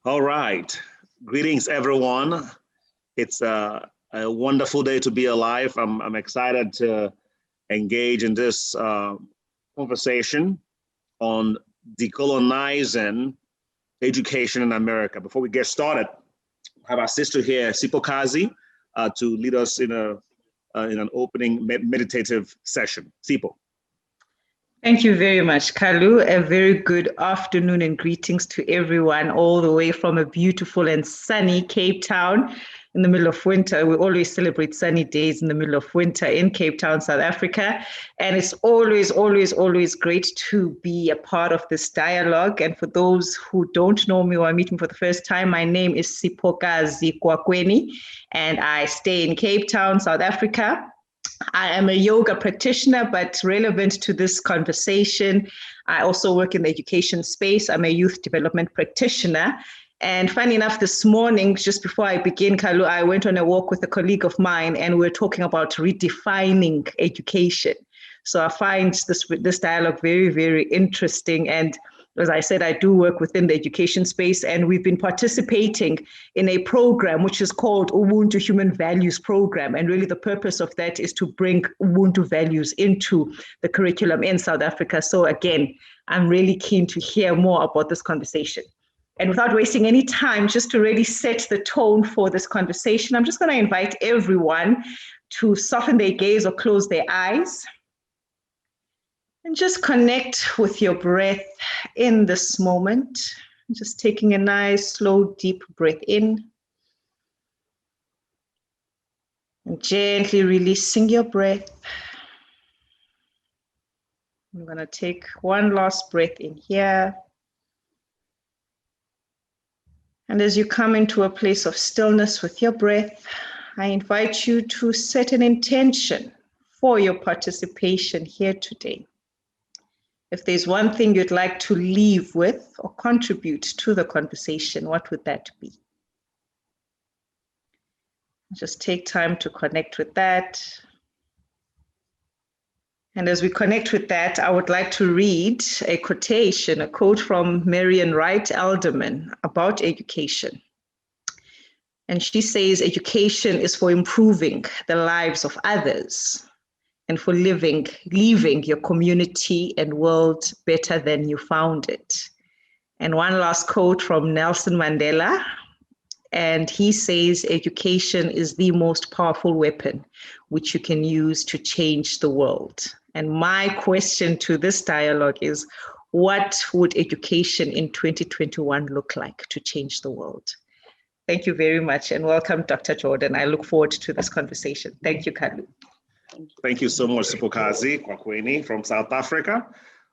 All right. Greetings, everyone. It's a wonderful day to be alive. I'm excited to engage in this conversation on decolonizing education in America. Before we get started, I have our sister here, Sipokazi, to lead us in an opening meditative session. Sipo. Thank you very much, Kalu. A very good afternoon and greetings to everyone all the way from a beautiful and sunny Cape Town in the middle of winter. We always celebrate sunny days in the middle of winter in Cape Town, South Africa. And it's always, always, always great to be a part of this dialogue. And for those who don't know me or are meeting for the first time, my name is Sipokazi Kwakweni, and I stay in Cape Town, South Africa. I am a yoga practitioner, but relevant to this conversation, I also work in the education space. I'm a youth development practitioner. And funny enough, this morning, just before I begin, Kalu, I went on a walk with a colleague of mine, and we're talking about redefining education. So I find this dialogue very, very interesting. And as I said, I do work within the education space, and we've been participating in a program which is called Ubuntu Human Values Program. And really the purpose of that is to bring Ubuntu values into the curriculum in South Africa. So again, I'm really keen to hear more about this conversation. And without wasting any time, just to really set the tone for this conversation, I'm just going to invite everyone to soften their gaze or close their eyes. And just connect with your breath in this moment. Just taking a nice, slow, deep breath in. And gently releasing your breath. I'm going to take one last breath in here. And as you come into a place of stillness with your breath, I invite you to set an intention for your participation here today. If there's one thing you'd like to leave with or contribute to the conversation, what would that be? Just take time to connect with that. And as we connect with that, I would like to read a quote from Marian Wright Elderman about education. And she says, education is for improving the lives of others, and for leaving your community and world better than you found it. And one last quote from Nelson Mandela, and he says, education is the most powerful weapon which you can use to change the world. And my question to this dialogue is, what would education in 2021 look like to change the world? Thank you very much, and welcome, Dr. Jordan. I look forward to this conversation. Thank you, Kalu. Thank you so much, Sipokazi Kwakweni from South Africa,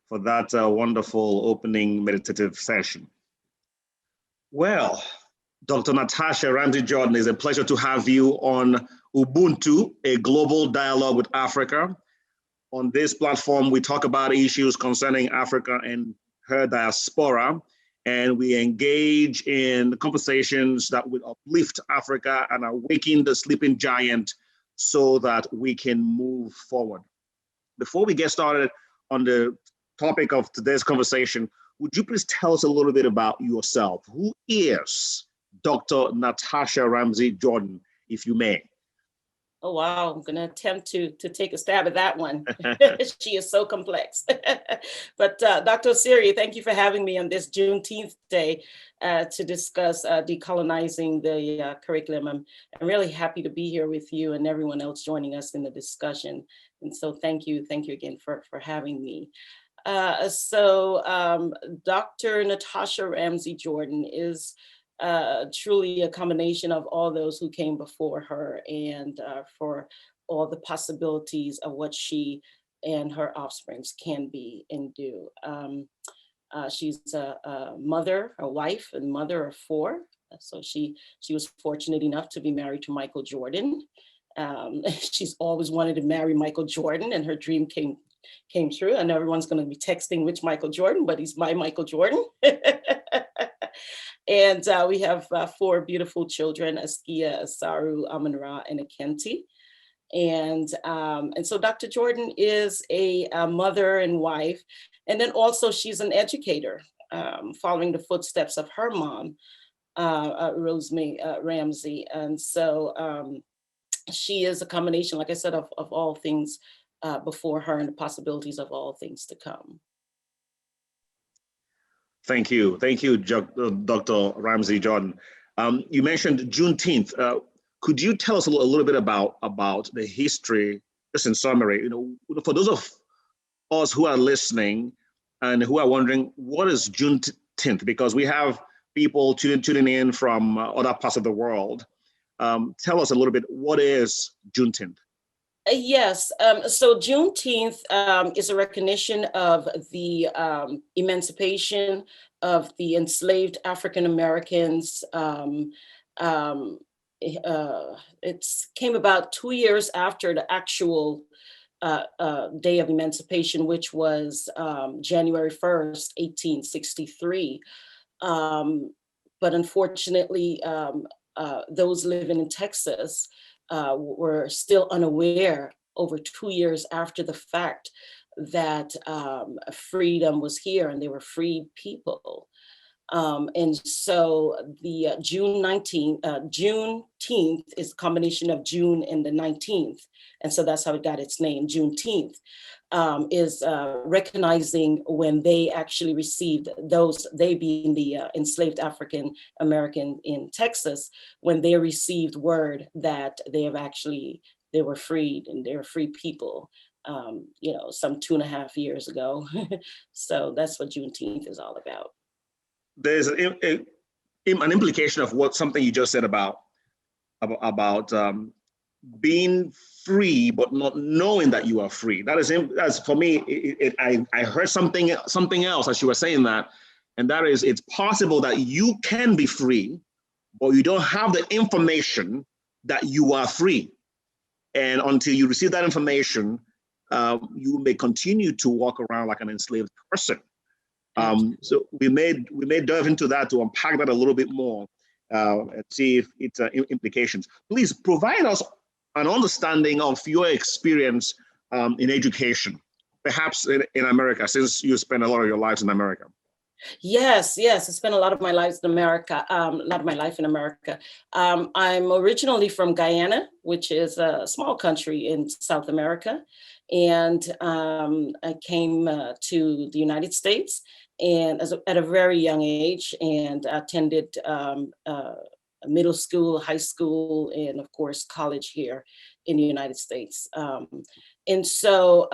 for that wonderful opening meditative session. Well, Dr. Natasha Ramsey Jordan, it's a pleasure to have you on Ubuntu, a global dialogue with Africa. On this platform, we talk about issues concerning Africa and her diaspora, and we engage in conversations that will uplift Africa and awaken the sleeping giant so that we can move forward. Before we get started on the topic of today's conversation, would you please tell us a little bit about yourself? Who is Dr. Natasha Ramsey Jordan, if you may? Oh, wow. I'm going to attempt to take a stab at that one. She is so complex. But Dr. Osiri, thank you for having me on this Juneteenth day to discuss decolonizing the curriculum. I'm really happy to be here with you and everyone else joining us in the discussion. And so thank you again for having me. Dr. Natasha Ramsey Jordan is truly a combination of all those who came before her, and for all the possibilities of what she and her offsprings can be and do. She's a mother, a wife, and mother of 4. So she was fortunate enough to be married to Michael Jordan. She's always wanted to marry Michael Jordan, and her dream came true. I know everyone's going to be texting which Michael Jordan, but he's my Michael Jordan. And we have 4 beautiful children, Askia, Asaru, Amanra, and Akenti. And so Dr. Jordan is a mother and wife, and then also she's an educator, following the footsteps of her mom, Rosemary Ramsey. And so she is a combination, like I said, of all things before her and the possibilities of all things to come. Thank you. Thank you, Dr. Ramsey Jordan. You mentioned Juneteenth. Could you tell us a little bit about the history, just in summary, for those of us who are listening and who are wondering, what is Juneteenth? Because we have people tuning in from other parts of the world. Tell us a little bit, what is Juneteenth? Yes, so Juneteenth is a recognition of the emancipation of the enslaved African Americans. It came about 2 years after the actual day of emancipation, which was January 1st, 1863. But unfortunately, those living in Texas were still unaware over 2 years after the fact that freedom was here and they were free people. And so the Juneteenth is a combination of June and the 19th. And so that's how it got its name, Juneteenth, is recognizing when they actually received they being the enslaved African American in Texas, when they received word that they were freed and they were free people, some 2.5 years ago. So that's what Juneteenth is all about. There's an implication of something you just said about being free, but not knowing that you are free. That's for me. I heard something else as you were saying that, and that is, it's possible that you can be free, but you don't have the information that you are free, and until you receive that information, you may continue to walk around like an enslaved person. So we may delve into that to unpack that a little bit more and see if its implications. Please provide us an understanding of your experience in education, perhaps in America, since you spent a lot of your lives in America. Yes, I spent a lot of my life in America. I'm originally from Guyana, which is a small country in South America. And I came to the United States and at a very young age, and attended middle school, high school, and of course, college here in the United States. And so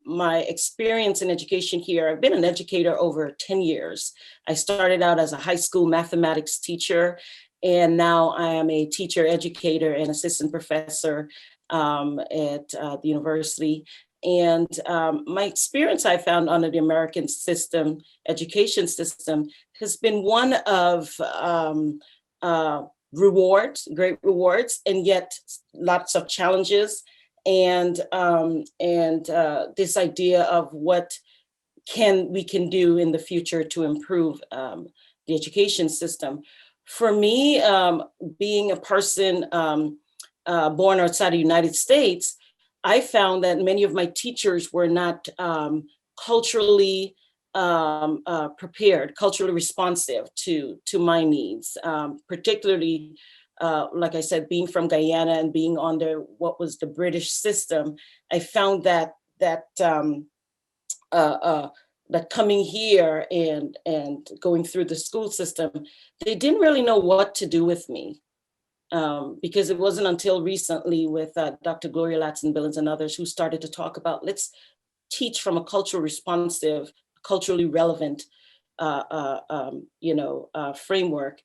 my experience in education here, I've been an educator over 10 years. I started out as a high school mathematics teacher, and now I am a teacher, educator, and assistant professor at the university. And my experience I found under the American education system, has been one of great rewards, and yet lots of challenges. And this idea of what we can do in the future to improve the education system. For me, being a person born outside the United States, I found that many of my teachers were not culturally prepared, culturally responsive to my needs, particularly, like I said, being from Guyana and being under what was the British system. I found that coming here and going through the school system, they didn't really know what to do with me. Because it wasn't until recently with Dr. Gloria Latson-Billings and others who started to talk about, let's teach from a culturally responsive, culturally relevant, framework,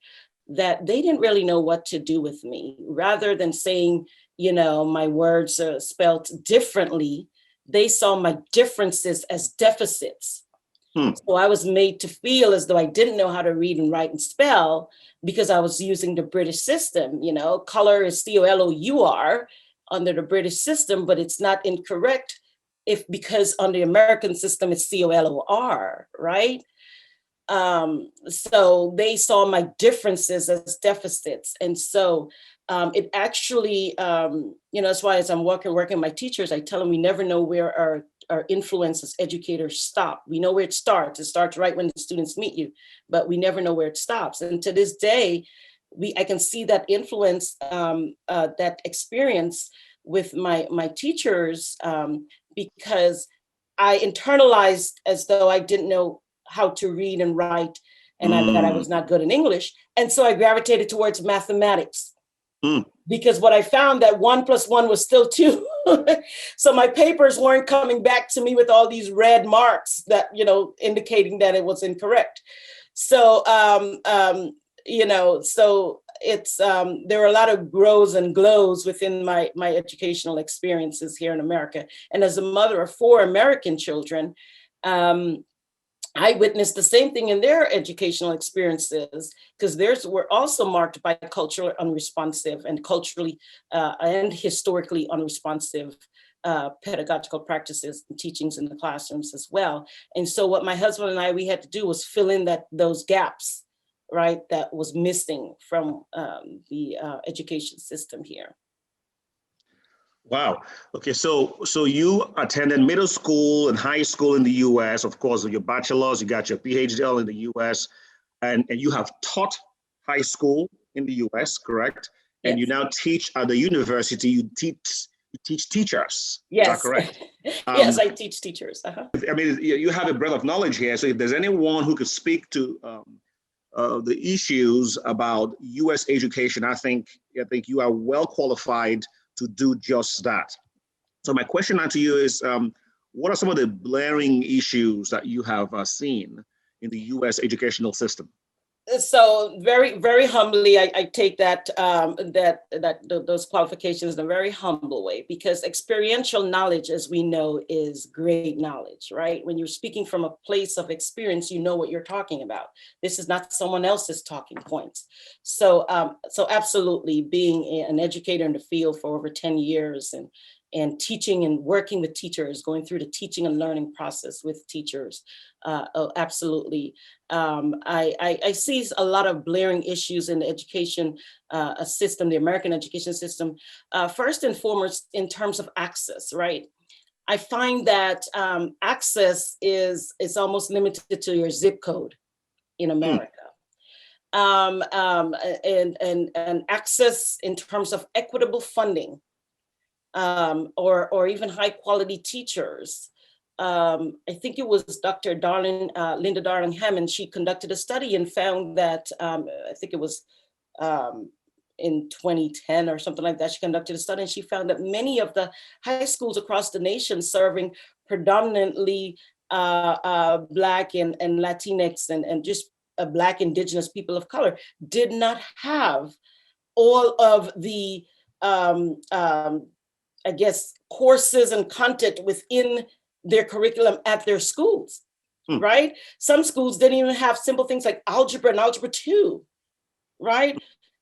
that they didn't really know what to do with me. Rather than saying, my words are spelled differently, they saw my differences as deficits. So I was made to feel as though I didn't know how to read and write and spell because I was using the British system. Color is C-O-L-O-U-R under the British system, but it's not incorrect because on the American system, it's C-O-L-O-R, right? So they saw my differences as deficits. And so it actually, that's why as I'm working with my teachers, I tell them we never know where our influence as educators stop. We know where it starts. It starts right when the students meet you, but we never know where it stops. And to this day, I can see that influence, that experience with my teachers, because I internalized as though I didn't know how to read and write, and that I was not good in English. And so I gravitated towards mathematics. Because what I found that 1 + 1 was still 2. So my papers weren't coming back to me with all these red marks that, indicating that it was incorrect. So, so it's, there are a lot of grows and glows within my educational experiences here in America. And as a mother of 4 American children, I witnessed the same thing in their educational experiences, because theirs were also marked by culturally unresponsive and culturally and historically unresponsive pedagogical practices and teachings in the classrooms as well. And so what my husband and we had to do was fill in those gaps, right, that was missing from the education system here. Wow. Okay, so you attended middle school and high school in the U.S. Of course, with your bachelor's, you got your PhD in the U.S. and you have taught high school in the U.S., correct? Yes. And you now teach at the university. You teach teachers. Yes. Is that correct? Yes, I teach teachers. I mean, you have a breadth of knowledge here. So if there's anyone who could speak to the issues about U.S. education, I think you are well qualified to do just that. So my question now to you is, what are some of the blaring issues that you have seen in the U.S. educational system? So very, very humbly, I take that those qualifications in a very humble way, because experiential knowledge, as we know, is great knowledge, right? When you're speaking from a place of experience, you know what you're talking about. This is not someone else's talking points. So absolutely, being an educator in the field for over 10 years and teaching and working with teachers, going through the teaching and learning process with teachers. Absolutely. I see a lot of blaring issues in the education system, the American education system. First and foremost, in terms of access, right? I find that access is almost limited to your zip code in America. And access in terms of equitable funding, or even high quality teachers. I think it was Dr. Linda Darling Hammond. She conducted a study and found that, I think it was in 2010 or something like that, she conducted a study and she found that many of the high schools across the nation serving predominantly Black and Latinx and just Black Indigenous people of color did not have all of the I guess, courses and content within their curriculum at their schools, right? Some schools didn't even have simple things like algebra and algebra 2, right?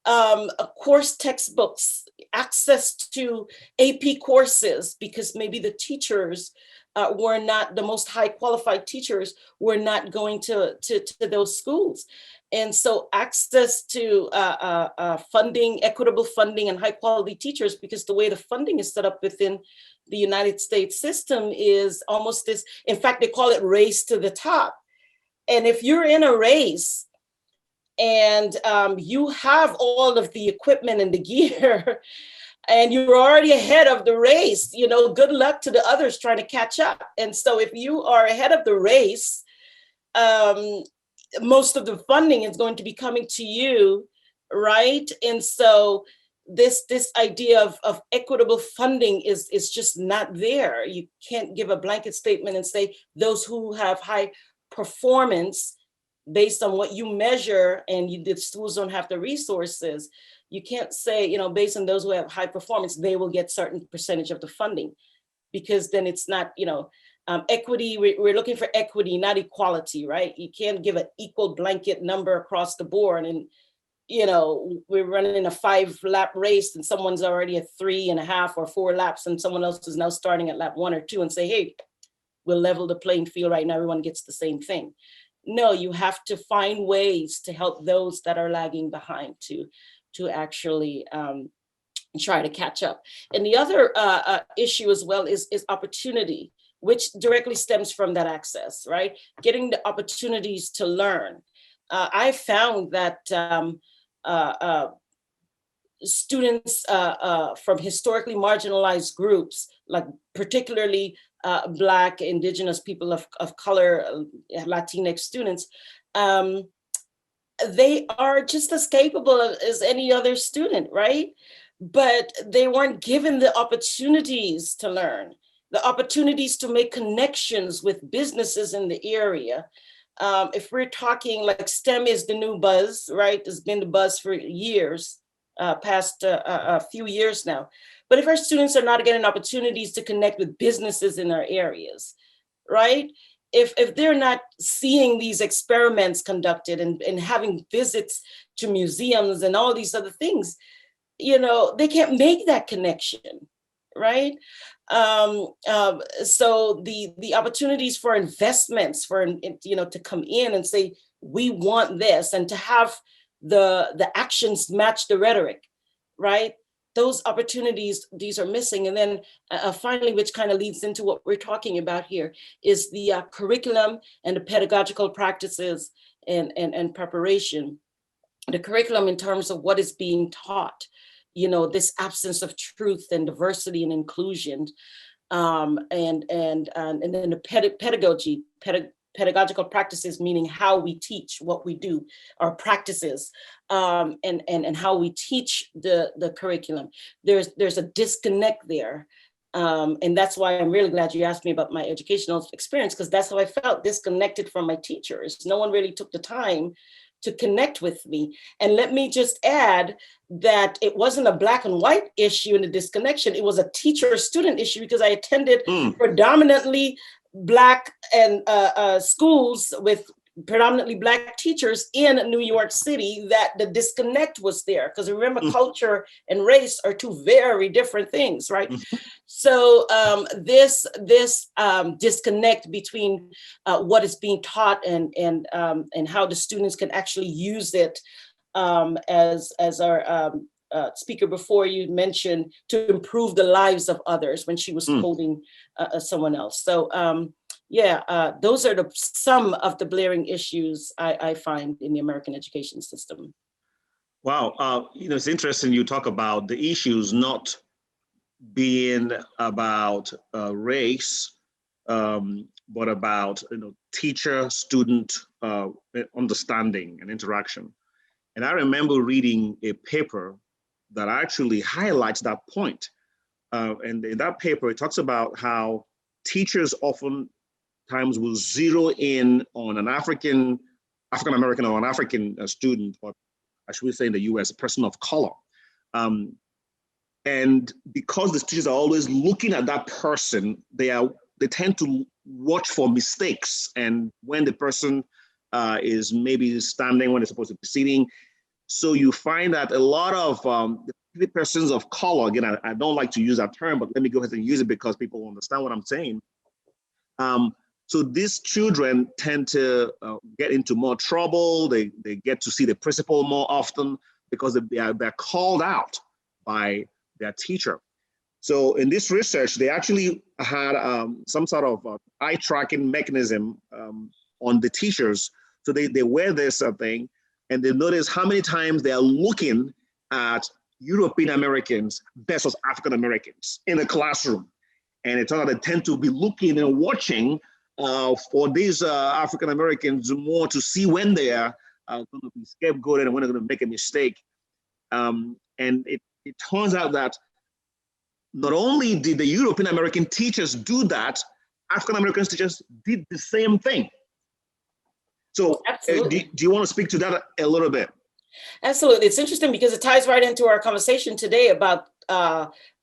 Course textbooks, access to AP courses, because maybe the teachers were not the most high qualified teachers, were not going to those schools. And so access to funding, equitable funding and high quality teachers, because the way the funding is set up within the United States system is almost this, in fact, they call it race to the top. And if you're in a race and you have all of the equipment and the gear, and you're already ahead of the race, good luck to the others trying to catch up. And so if you are ahead of the race, most of the funding is going to be coming to you, right? And so this idea of equitable funding is just not there. You can't give a blanket statement and say those who have high performance based on what you measure, and the schools don't have the resources. You can't say, based on those who have high performance, they will get certain percentage of the funding, because then it's not, equity. We're looking for equity, not equality, right? You can't give an equal blanket number across the board. And, we're running a 5-lap race and someone's already at 3.5 or 4 laps, and someone else is now starting at lap 1 or 2 and say, hey, we'll level the playing field right now. Everyone gets the same thing. no, you have to find ways to help those that are lagging behind to actually try to catch up. And the other issue as well is opportunity, which directly stems from that access, right? Getting the opportunities to learn. I found that students from historically marginalized groups, like particularly Black, Indigenous, people of color, Latinx students, they are just as capable as any other student, right? But they weren't given the opportunities to learn, the opportunities to make connections with businesses in the area. If we're talking like STEM is the new buzz, right? It's been the buzz for years, past a few years now. But if our students are not getting opportunities to connect with businesses in our areas, right? If they're not seeing these experiments conducted and having visits to museums and all these other things, you know, they can't make that connection, right? So the opportunities for investments, for, you know, to come in and say, we want this, and to have the actions match the rhetoric, right? Those opportunities, these are missing. And then finally, which kind of leads into what we're talking about here, is the curriculum and the pedagogical practices and preparation. The curriculum in terms of what is being taught, you know, this absence of truth and diversity and inclusion, and then the pedagogy, pedagogical practices, meaning how we teach, what we do, our practices, and how we teach the curriculum. There's a disconnect there. And that's why I'm really glad you asked me about my educational experience, because that's how I felt, disconnected from my teachers. No one really took the time to connect with me. And let me just add that it wasn't a Black and white issue in the disconnection. It was a teacher-student issue, because I attended predominantly Black and schools with predominantly Black teachers in New York City, that the disconnect was there. Because remember, culture and race are two very different things, right? So this disconnect between what is being taught and how the students can actually use it, as our speaker before you mentioned, to improve the lives of others, when she was quoting someone else. So those are some of the blaring issues I find in the American education system. Wow, you know, it's interesting you talk about the issues not being about race, but about, you know, teacher-student understanding and interaction. And I remember reading a paper that actually highlights that point. And in that paper, it talks about how teachers oftentimes will zero in on an African-American or an African student, or I should say in the US, a person of color. And because the teachers are always looking at that person, they tend to watch for mistakes. And when the person is maybe standing when they're supposed to be sitting. So you find that a lot of the persons of color, again, I don't like to use that term, but let me go ahead and use it because people understand what I'm saying. So these children tend to get into more trouble. They get to see the principal more often because they're called out by their teacher. So in this research, they actually had some sort of eye tracking mechanism on the teachers. So they wear this thing, and they notice how many times they are looking at European Americans versus African Americans in the classroom. And it turns out they tend to be looking and watching for these African Americans more to see when they are going to be scapegoated and when they're going to make a mistake. And it turns out that not only did the European American teachers do that, African American teachers did the same thing. So do you want to speak to that a little bit? Absolutely. It's interesting because it ties right into our conversation today about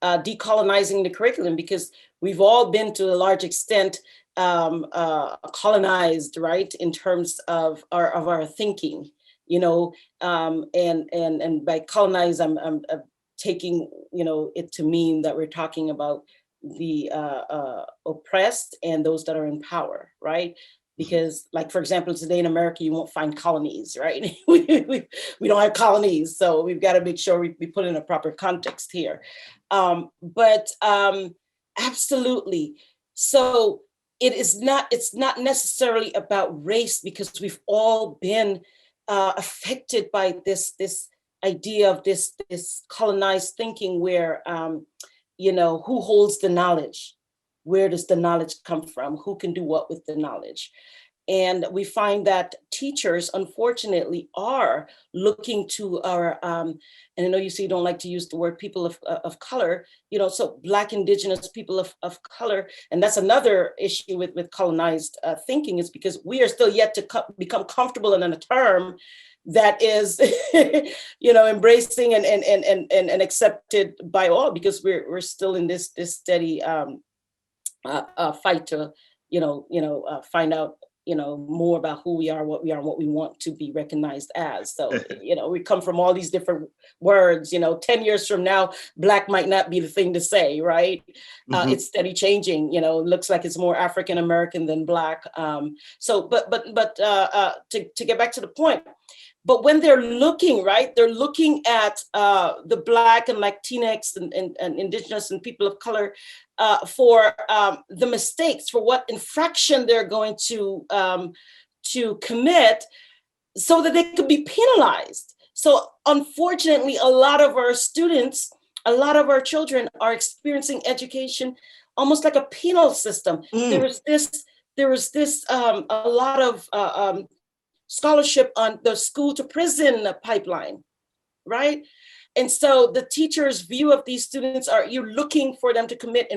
decolonizing the curriculum, because we've all been to a large extent colonized, right, in terms of our thinking, you know, and by colonize, I'm taking, you know, it to mean that we're talking about the oppressed and those that are in power, right? Because, like, for example, today in America, you won't find colonies, right? we don't have colonies, so we've got to make sure we put in a proper context here. But absolutely. So it's not necessarily about race, because we've all been affected by this idea of this colonized thinking where, who holds the knowledge? Where does the knowledge come from? Who can do what with the knowledge? And we find that teachers, unfortunately, are looking to our, and I know you don't like to use the word people of color, so Black, Indigenous people of color. And that's another issue with colonized thinking, is because we are still yet to become comfortable in a term that is, embracing and accepted by all, because we're still in this steady fight to, find out, more about who we are, what we are, and what we want to be recognized as. So, we come from all these different words. 10 years from now, Black might not be the thing to say, right? Mm-hmm. It's steady changing. Looks like it's more African American than Black. But to get back to the point. But when they're looking, right, they're looking at the Black and Latinx and Indigenous and people of color for the mistakes, for what infraction they're going to commit, so that they could be penalized. So unfortunately, a lot of our students, a lot of our children are experiencing education almost like a penal system. There was this a lot of scholarship on the school to prison pipeline, right? And so the teacher's view of these students are, you're looking for them to commit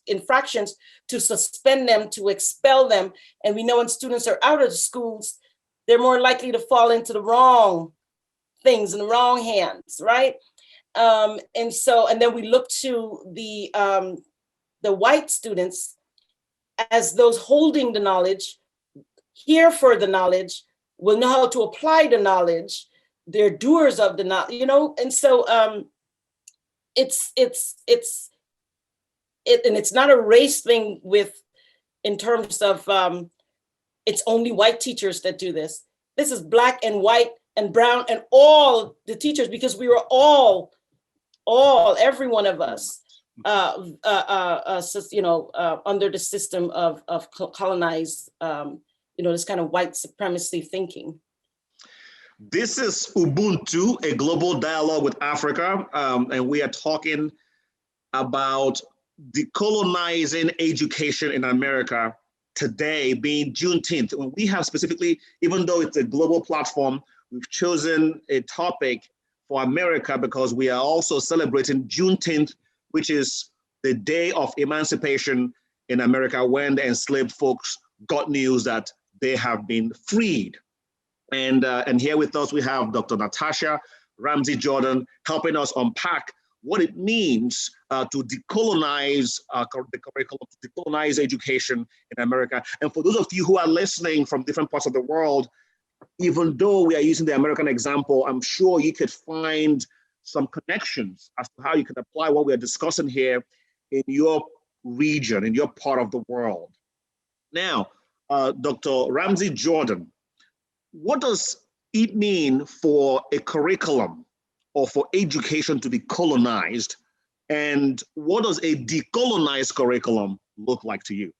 infractions, to suspend them, to expel them. And we know when students are out of the schools, they're more likely to fall into the wrong things in the wrong hands, right? And then we look to the white students as those holding the knowledge, here for the knowledge, will know how to apply the knowledge. They're doers of the knowledge, and so it's not a race thing in terms of it's only white teachers that do this. This is Black and white and brown and all the teachers, because we were all every one of us under the system of colonized, this kind of white supremacy thinking. This is Ubuntu, a global dialogue with Africa, and we are talking about decolonizing education in America today, being Juneteenth. When we have specifically, even though it's a global platform, we've chosen a topic for America because we are also celebrating Juneteenth, which is the day of emancipation in America, when the enslaved folks got news that they have been freed. And here with us, we have Dr. Natasha Ramsey Jordan helping us unpack what it means to decolonize the curriculum, to decolonize education in America. And for those of you who are listening from different parts of the world, even though we are using the American example, I'm sure you could find some connections as to how you can apply what we're discussing here in your region, in your part of the world. Now, Dr. Ramsey Jordan, what does it mean for a curriculum or for education to be colonized? And what does a decolonized curriculum look like to you?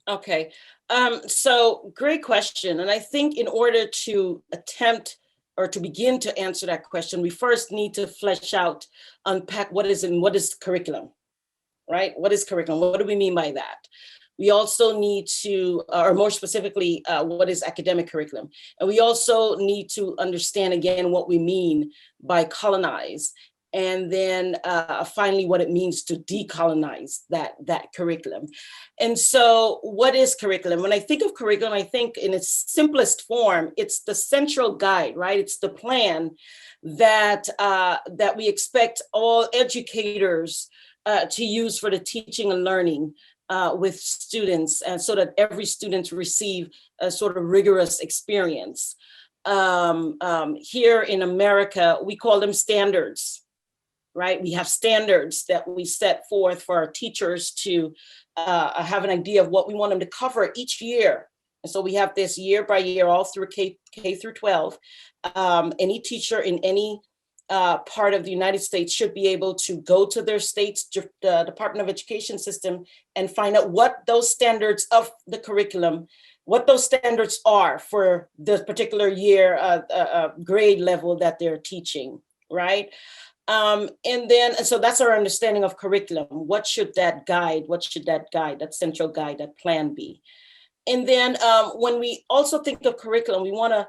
Okay, so great question. And I think in order to attempt or to begin to answer that question, we first need to flesh out, unpack what is curriculum, right? What is curriculum? What do we mean by that? We also need to, or more specifically, what is academic curriculum? And we also need to understand, again, what we mean by colonize. And then finally, what it means to decolonize that curriculum. And so what is curriculum? When I think of curriculum, I think in its simplest form, it's the central guide, right? It's the plan that we expect all educators to use for the teaching and learning with students, and so that every student receive a sort of rigorous experience. Here in America, we call them standards, right? We have standards that we set forth for our teachers to have an idea of what we want them to cover each year, And so we have this year by year, all through K through 12. Any teacher in any part of the United States should be able to go to their state's Department of Education system and find out what those standards of the curriculum, what those standards are for the particular year grade level that they're teaching, right? And so that's our understanding of curriculum. What should that guide, that central guide, that plan be? And then when we also think of curriculum, we want to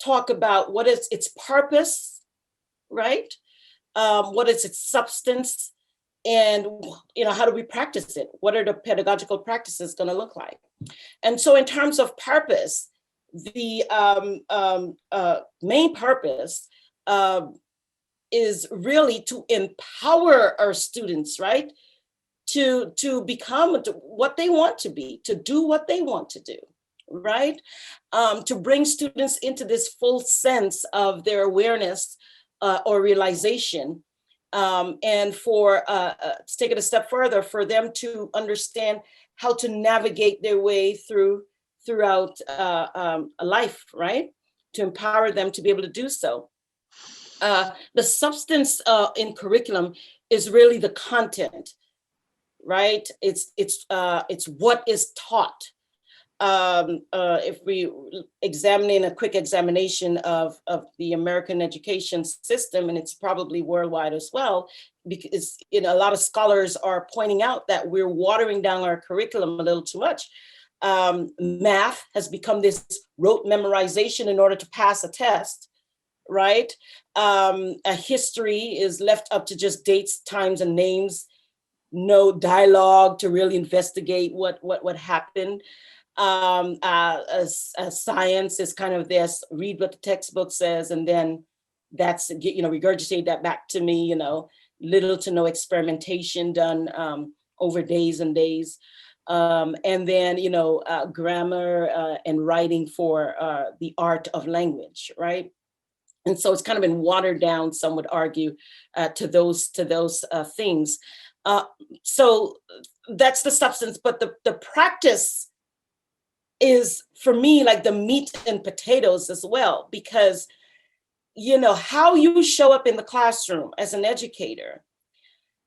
talk about what is its purpose, right? What is its substance? And how do we practice it? What are the pedagogical practices going to look like? And so in terms of purpose, the main purpose is really to empower our students, right? To become what they want to be, to do what they want to do, right? To bring students into this full sense of their awareness or realization, and for to take it a step further, for them to understand how to navigate their way throughout life, right? To empower them to be able to do so. The substance in curriculum is really the content, right? It's what is taught. If we examine a quick examination of the American education system, and it's probably worldwide as well, because a lot of scholars are pointing out that we're watering down our curriculum a little too much. Math has become this rote memorization in order to pass a test, right? A history is left up to just dates, times, and names. No dialogue to really investigate what happened. Science is kind of this, read what the textbook says, and then that's, regurgitate that back to me, little to no experimentation done over days and days. And then, grammar and writing for the art of language, right? And so it's kind of been watered down, some would argue, to those things. So that's the substance, but the practice is, for me, like the meat and potatoes as well, because how you show up in the classroom as an educator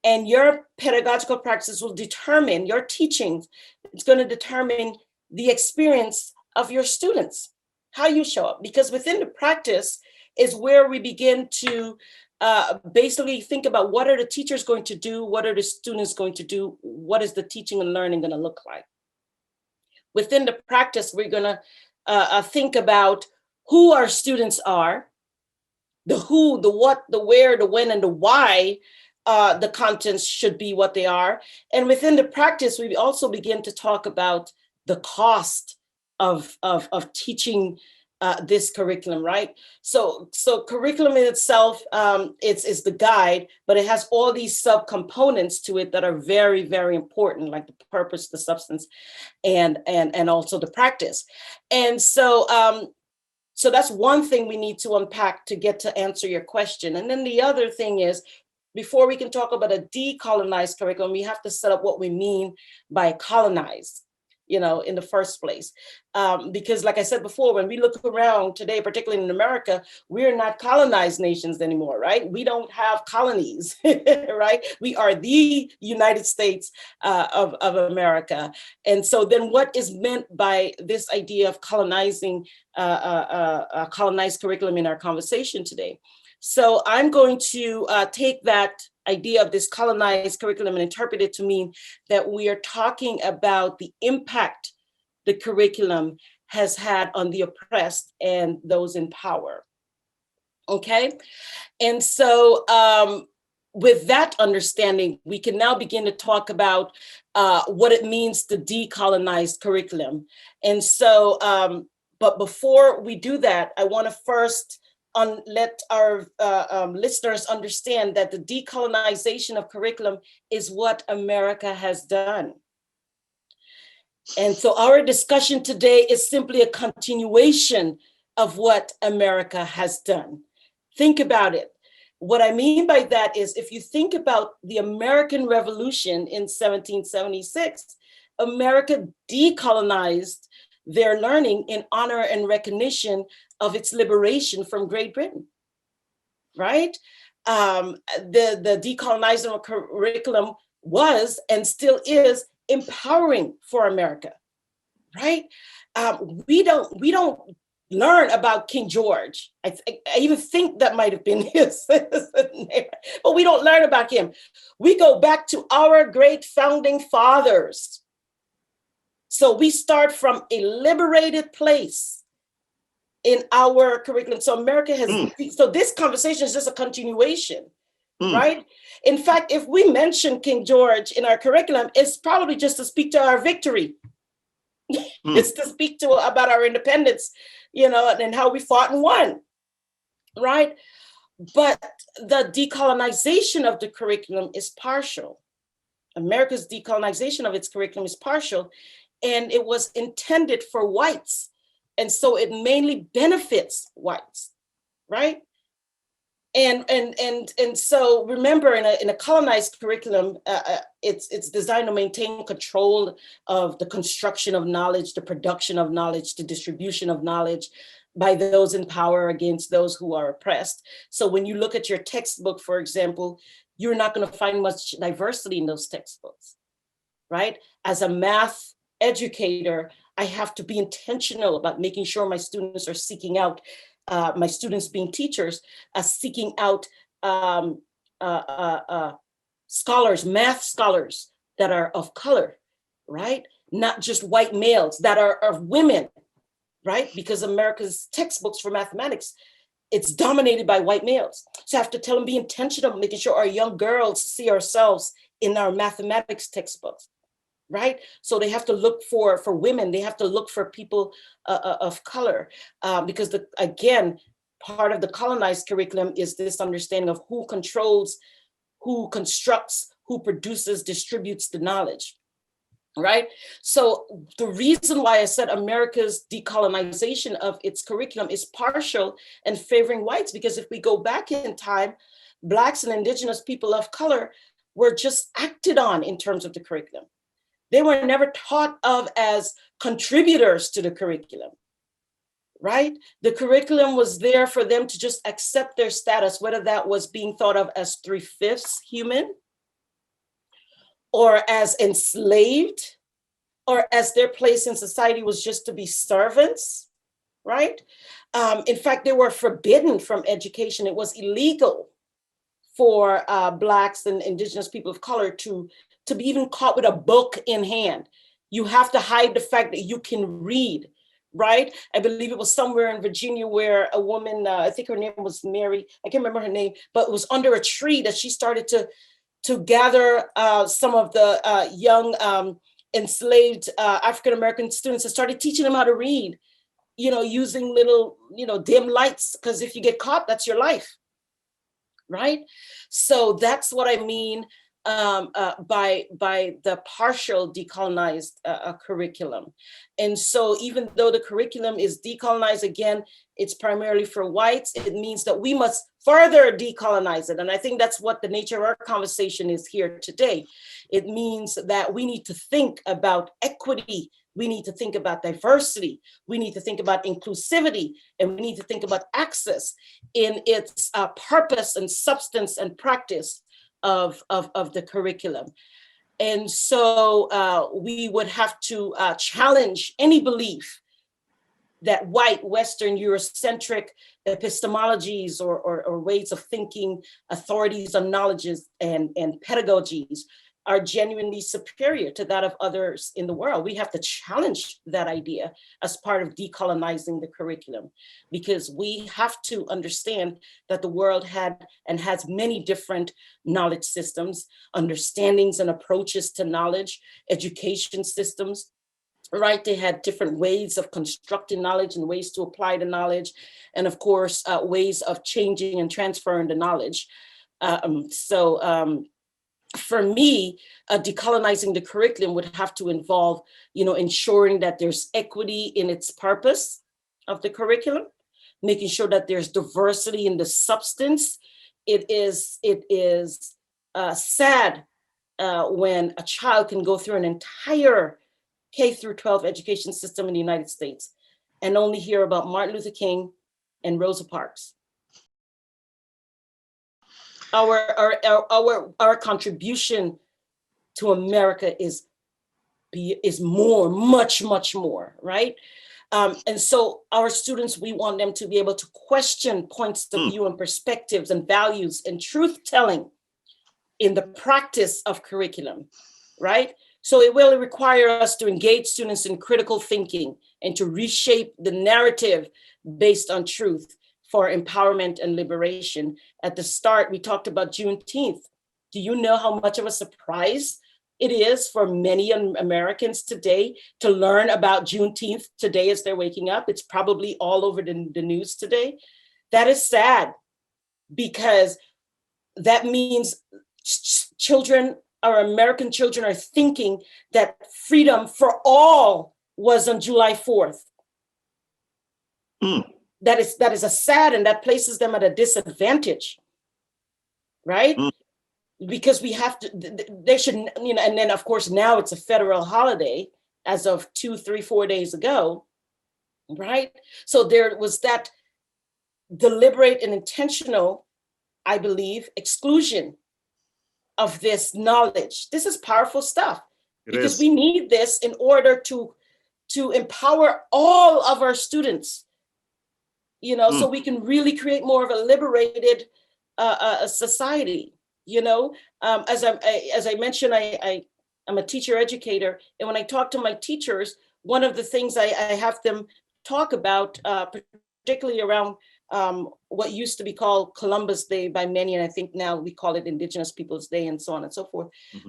and your pedagogical practice will determine your teachings. It's going to determine the experience of your students, how you show up, because within the practice is where we begin to basically think about what are the teachers going to do, what are the students going to do, what is the teaching and learning going to look like. Within the practice, we're going to think about who our students are, the who, the what, the where, the when, and the why the contents should be what they are. And within the practice, we also begin to talk about the cost of teaching this curriculum, right? So curriculum in itself, it's the guide, but it has all these subcomponents to it that are very, very important, like the purpose, the substance, and also the practice. And so that's one thing we need to unpack to get to answer your question. And then the other thing is, before we can talk about a decolonized curriculum, we have to set up what we mean by colonized, in the first place. Because like I said before, when we look around today, particularly in America, we're not colonized nations anymore, right? We don't have colonies, right? We are the United States of America. And so then what is meant by this idea of colonizing a colonized curriculum in our conversation today? So I'm going to take that idea of this colonized curriculum and interpret it to mean that we are talking about the impact the curriculum has had on the oppressed and those in power. Okay, and so with that understanding, we can now begin to talk about what it means to decolonize curriculum. And so, but before we do that, I want to first let our listeners understand that the decolonization of curriculum is what America has done. And so our discussion today is simply a continuation of what America has done. Think about it. What I mean by that is, if you think about the American Revolution in 1776, America decolonized their learning in honor and recognition of its liberation from Great Britain, right? The decolonizing curriculum was and still is empowering for America, right? We don't learn about King George. I even think that might have been his name, but we don't learn about him. We go back to our great founding fathers. So we start from a liberated place in our curriculum. So America has, so this conversation is just a continuation, right? In fact, if we mention King George in our curriculum, it's probably just to speak to our victory. It's to speak to about our independence, you know, and how we fought and won, right? But the decolonization of the curriculum is partial. America's decolonization of its curriculum is partial, and it was intended for whites. And so it mainly benefits whites, right? And so remember, in a colonized curriculum, it's designed to maintain control of the construction of knowledge, the production of knowledge, the distribution of knowledge by those in power against those who are oppressed. So when you look at your textbook, for example, you're not going to find much diversity in those textbooks, right? As a math educator, I have to be intentional about making sure my students are seeking out, my students being teachers, seeking out scholars, math scholars that are of color, right? Not just white males, that are of women, right? Because America's textbooks for mathematics, it's dominated by white males. So I have to tell them, be intentional, making sure our young girls see ourselves in our mathematics textbooks, right? So they have to look for women, they have to look for people of color, because again, part of the colonized curriculum is this understanding of who controls, who constructs, who produces, distributes the knowledge, right? So the reason why I said America's decolonization of its curriculum is partial and favoring whites, because if we go back in time, Blacks and Indigenous people of color were just acted on in terms of the curriculum. They were never thought of as contributors to the curriculum, right? The curriculum was there for them to just accept their status, whether that was being thought of as 3/5 human, or as enslaved, or as their place in society was just to be servants, right? In fact, they were forbidden from education. It was illegal for Blacks and Indigenous people of color to be even caught with a book in hand. You have to hide the fact that you can read, right? I believe it was somewhere in Virginia where a woman, I think her name was Mary, I can't remember her name, but it was under a tree that she started to gather some of the young enslaved African-American students and started teaching them how to read, you know, using little, you know, dim lights, because if you get caught, that's your life, right? So that's what I mean by the partial decolonized curriculum. And so even though the curriculum is decolonized, again, it's primarily for whites, it means that we must further decolonize it. And I think that's what the nature of our conversation is here today. It means that we need to think about equity, we need to think about diversity, we need to think about inclusivity, and we need to think about access in its purpose and substance and practice of the curriculum. And so we would have to challenge any belief that white, Western, Eurocentric epistemologies or ways of thinking, authorities on knowledges and pedagogies are genuinely superior to that of others in the world. We have to challenge that idea as part of decolonizing the curriculum, because we have to understand that the world had and has many different knowledge systems, understandings and approaches to knowledge, education systems, right? They had different ways of constructing knowledge and ways to apply the knowledge, and of course, ways of changing and transferring the knowledge. For me, decolonizing the curriculum would have to involve, you know, ensuring that there's equity in its purpose of the curriculum, making sure that there's diversity in the substance. It is sad when a child can go through an entire K through 12 education system in the United States and only hear about Martin Luther King and Rosa Parks. Our contribution to America is more, much more, right? And so our students, we want them to be able to question points of view and perspectives and values and truth telling in the practice of curriculum, right? So it will require us to engage students in critical thinking and to reshape the narrative based on truth for empowerment and liberation. At the start, we talked about Juneteenth. Do you know how much of a surprise it is for many Americans today to learn about Juneteenth today as they're waking up? It's probably all over the news today. That is sad, because that means children, our American children, are thinking that freedom for all was on July 4th. That is a sad, and that places them at a disadvantage, right? Because we have to, they should, you know, and then of course now it's a federal holiday as of 2, 3, 4 days ago, right? So there was that deliberate and intentional, I believe, exclusion of this knowledge. This is powerful stuff, because we need this in order to empower all of our students, you know, so we can really create more of a liberated society. You know, as I mentioned, I'm a teacher educator, and when I talk to my teachers, one of the things I have them talk about, particularly around what used to be called Columbus Day by many, and I think now we call it Indigenous Peoples Day and so on and so forth.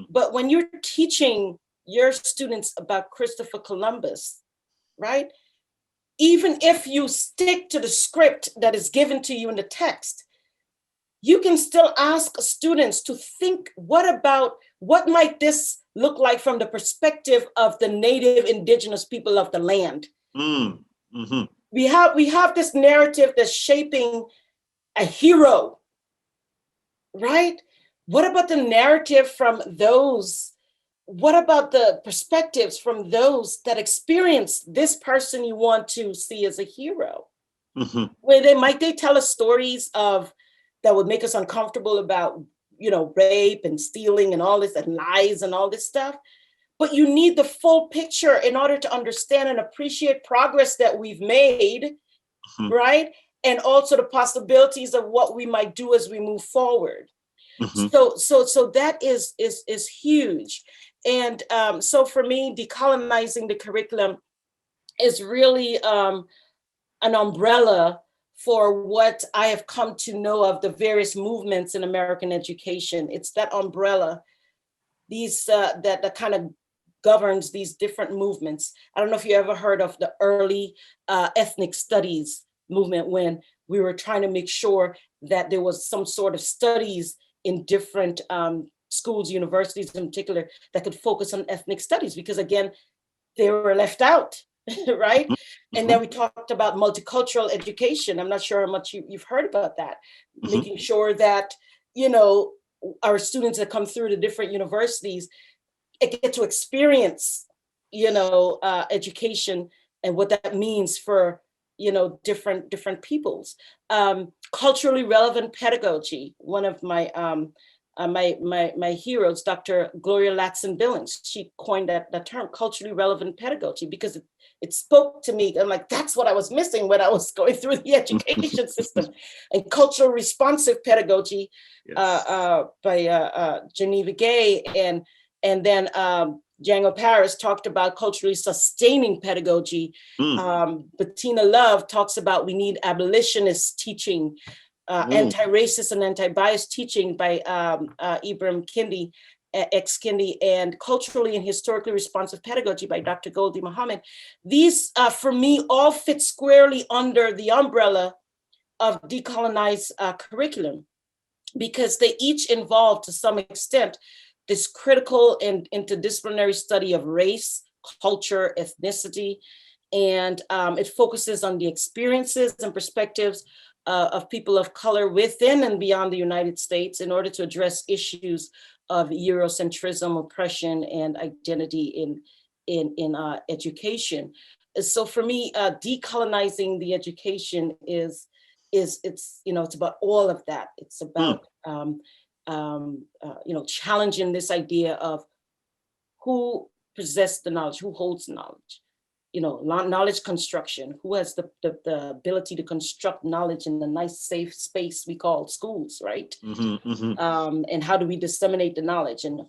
But when you're teaching your students about Christopher Columbus, right? Even if you stick to the script that is given to you in the text, you can still ask students to think, what might this look like from the perspective of the native indigenous people of the land? We have this narrative that's shaping a hero, right? What about the narrative from those? What about the perspectives from those that experience this person you want to see as a hero? Where might they tell us stories that would make us uncomfortable about, you know, rape and stealing and all this, and lies and all this stuff. But you need the full picture in order to understand and appreciate progress that we've made, right? And also the possibilities of what we might do as we move forward. So that is huge. And so for me, decolonizing the curriculum is really an umbrella for what I have come to know of the various movements in American education. It's that umbrella, that kind of governs these different movements. I don't know if you ever heard of the early ethnic studies movement, when we were trying to make sure that there was some sort of studies in different schools, universities in particular, that could focus on ethnic studies, because again, they were left out. Right? And then we talked about multicultural education. I'm not sure how much you've heard about that. Making sure that, you know, our students that come through the different universities get to experience, you know, education and what that means for, you know, different peoples. Culturally relevant pedagogy. One of my my heroes, Dr. Gloria Ladson-Billings, she coined that term, culturally relevant pedagogy, because it spoke to me. I'm like, that's what I was missing when I was going through the education system. And cultural responsive pedagogy by Geneva Gay, and then Django Paris talked about culturally sustaining pedagogy. Bettina Love talks about we need abolitionist teaching, anti-racist and anti-bias teaching by Ibram Kendi, ex-Kendi, and culturally and historically responsive pedagogy by Dr. Goldie Muhammad. These, for me, all fit squarely under the umbrella of decolonized curriculum, because they each involve, to some extent, this critical and interdisciplinary study of race, culture, ethnicity, and it focuses on the experiences and perspectives of people of color within and beyond the United States in order to address issues of Eurocentrism, oppression, and identity in education. So for me, decolonizing the education is it's about all of that. It's about challenging this idea of who possesses the knowledge, who holds knowledge, knowledge construction, who has the ability to construct knowledge in the nice, safe space we call schools, right? And how do we disseminate the knowledge, and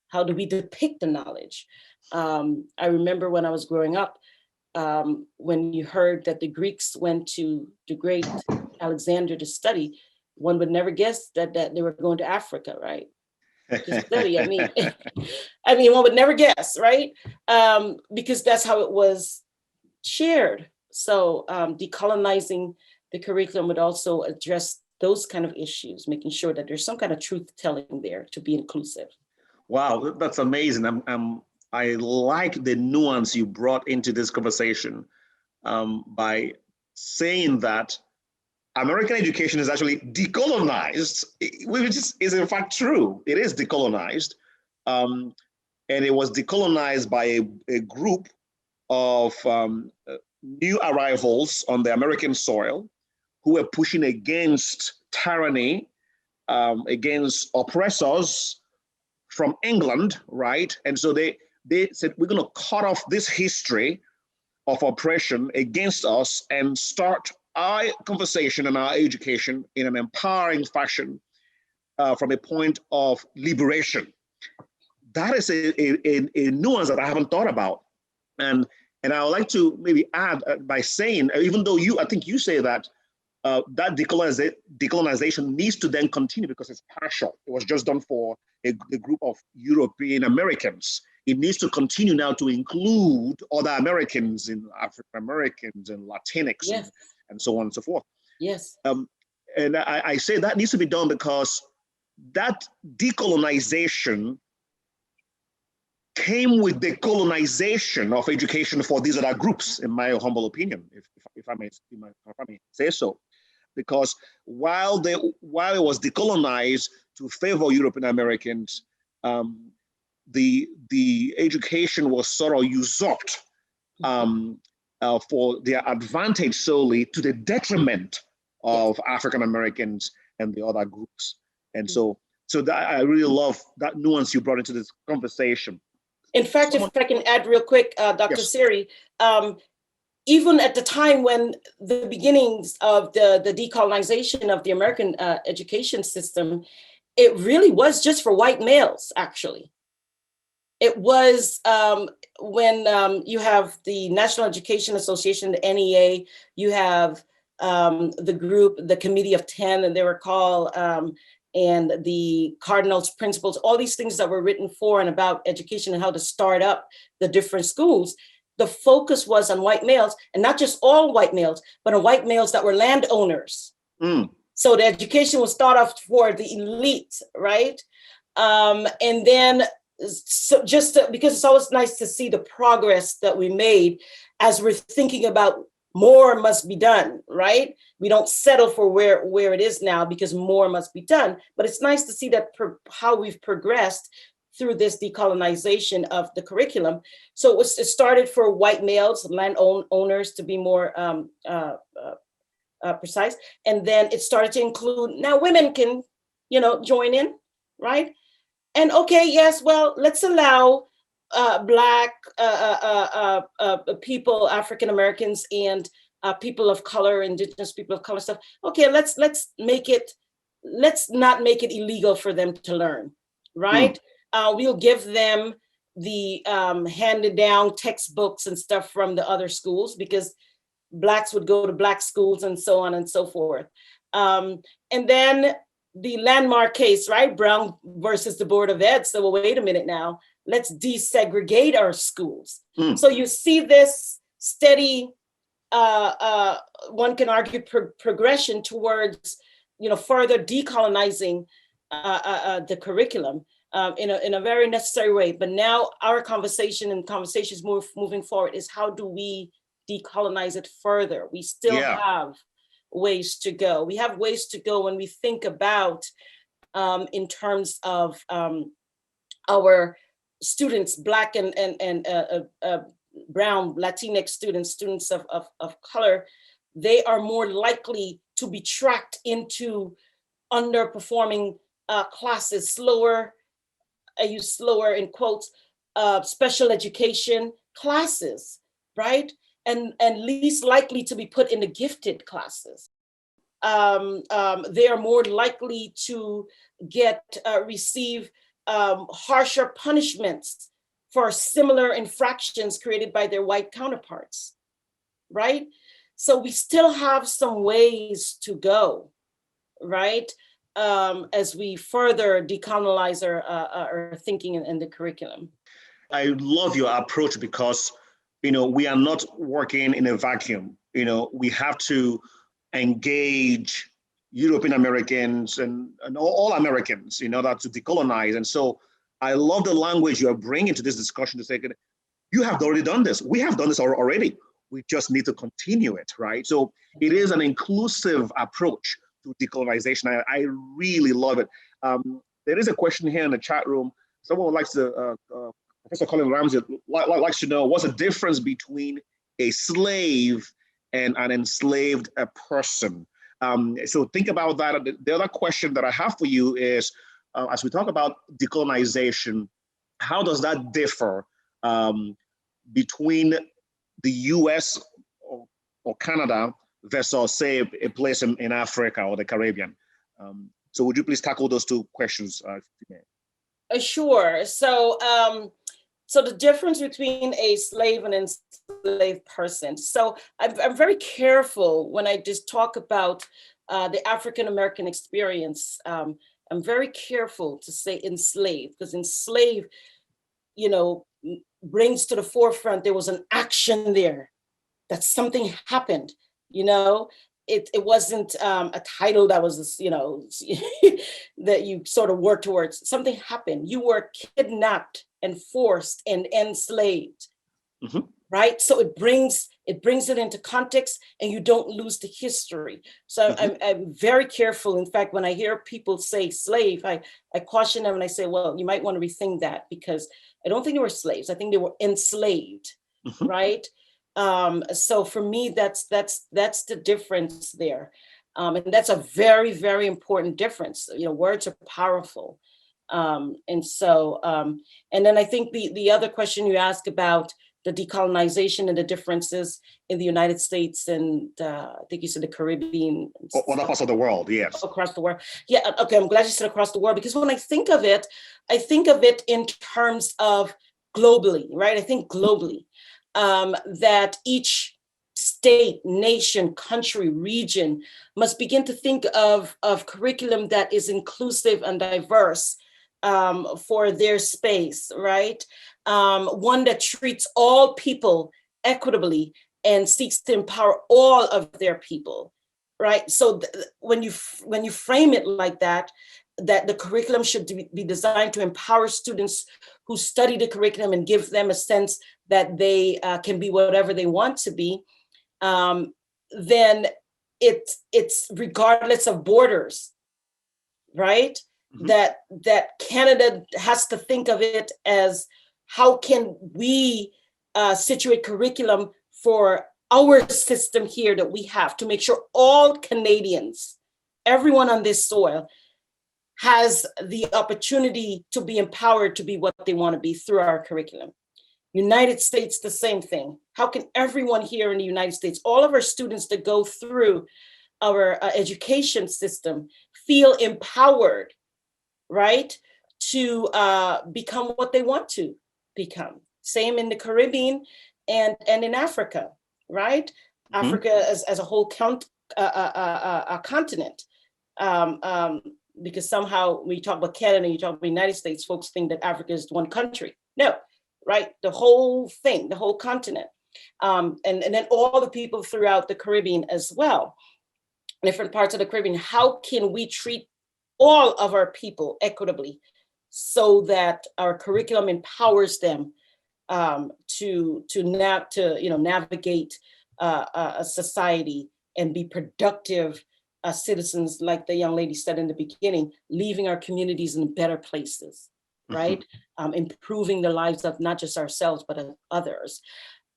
how do we depict the knowledge? I remember when I was growing up, when you heard that the Greeks went to the great Alexander to study, one would never guess that they were going to Africa, right? To study. I mean, one would never guess, right? Because that's how it was shared. So decolonizing the curriculum would also address those kind of issues, making sure that there's some kind of truth telling there to be inclusive. Wow, that's amazing. I like the nuance you brought into this conversation by saying that American education is actually decolonized, which is in fact true. It is decolonized. And it was decolonized by a group of new arrivals on the American soil who were pushing against tyranny, against oppressors from England, right? And so they said, we're going to cut off this history of oppression against us and start our conversation and our education in an empowering fashion from a point of liberation. That is a nuance that I haven't thought about. And I would like to maybe add by saying, even though I think you say that that decolonization needs to then continue because it's partial. It was just done for a group of European Americans. It needs to continue now to include other Americans, in African Americans and Latinx, yes, and so on and so forth. Yes. And I say that needs to be done because that decolonization came with the colonization of education for these other groups, in my humble opinion, if I may say so. Because while it was decolonized to favor European Americans, the education was sort of usurped for their advantage solely, to the detriment of African Americans and the other groups. And so that I really love that nuance you brought into this conversation. In fact, if I can add real quick, Dr. Siri, even at the time when the beginnings of the decolonization of the American education system, it really was just for white males, actually. It was when you have the National Education Association, the NEA, you have the group, the Committee of 10, and they were called, and the Cardinals Principles, all these things that were written for and about education and how to start up the different schools. The focus was on white males, and not just all white males, but on white males that were landowners. So the education was thought of for the elite, right? And then, so because it's always nice to see the progress that we made as we're thinking about more must be done, right? We don't settle for where it is now because more must be done. But it's nice to see that how we've progressed through this decolonization of the curriculum. So it started for white males, landowners, to be more precise. And then it started to include, now women can, join in, right? And okay, yes, well, let's allow Black people, African Americans, and people of color, Indigenous people of color stuff. Okay, let's not make it illegal for them to learn, right? We'll give them the handed down textbooks and stuff from the other schools because Blacks would go to Black schools and so on and so forth. And then the landmark case, right? Brown versus the Board of Ed. So, well, wait a minute now. Let's desegregate our schools. So you see this steady, one can argue, progression towards, further decolonizing the curriculum in a very necessary way. But now our conversations moving forward is how do we decolonize it further? We still have ways to go. We have ways to go when we think about in terms of our students, Black and brown, Latinx students of color, they are more likely to be tracked into underperforming classes, slower, I use slower in quotes, special education classes, right? And least likely to be put in the gifted classes. They are more likely to receive harsher punishments for similar infractions created by their white counterparts, right? So we still have some ways to go, right? As we further decolonize our thinking in the curriculum. I love your approach because, we are not working in a vacuum. We have to engage European Americans and all Americans in order to decolonize. And so I love the language you are bringing to this discussion to say, you have already done this. We have done this already. We just need to continue it, right? So it is an inclusive approach to decolonization. I really love it. There is a question here in the chat room. Someone would like to, Professor Colin Ramsey likes to know what's the difference between a slave and an enslaved person. So think about that. The other question that I have for you is, as we talk about decolonization, how does that differ between the US or Canada versus, say, a place in Africa or the Caribbean? So would you please tackle those two questions? Sure. So the difference between a slave and enslaved person. So I'm very careful when I just talk about the African-American experience. I'm very careful to say enslaved, because enslaved, brings to the forefront, there was an action there, that something happened, It wasn't a title that was, that you sort of work towards. Something happened. You were kidnapped and forced and enslaved, right? So it brings it into context, and you don't lose the history. So I'm very careful. In fact, when I hear people say slave, I caution them and I say, well, you might want to rethink that, because I don't think they were slaves. I think they were enslaved, right? So for me, that's the difference there. And that's a very, very important difference. Words are powerful. And then I think the other question you asked about the decolonization and the differences in the United States and I think you said the Caribbean. Other parts of the world, yes. Across the world. Yeah, okay, I'm glad you said across the world, because when I think of it in terms of globally, right? I think globally, that each state, nation, country, region must begin to think of curriculum that is inclusive and diverse for their space, right? One that treats all people equitably and seeks to empower all of their people, right? So when you frame it like that the curriculum should be designed to empower students who study the curriculum and give them a sense that they can be whatever they want to be, then it's regardless of borders, right? That Canada has to think of it as, how can we situate curriculum for our system here that we have, to make sure all Canadians, everyone on this soil, has the opportunity to be empowered to be what they want to be through our curriculum. United States, the same thing. How can everyone here in the United States, all of our students that go through our education system, feel empowered, right, to become what they want to become? Same in the Caribbean and in Africa, right? Africa as a whole continent. Because somehow when you talk about Canada, you talk about the United States, folks think that Africa is one country. No, right? The whole thing, the whole continent. And then all the people throughout the Caribbean as well, different parts of the Caribbean. How can we treat all of our people equitably so that our curriculum empowers them to navigate a society and be productive citizens, like the young lady said in the beginning, leaving our communities in better places. right? Improving the lives of not just ourselves, but of others.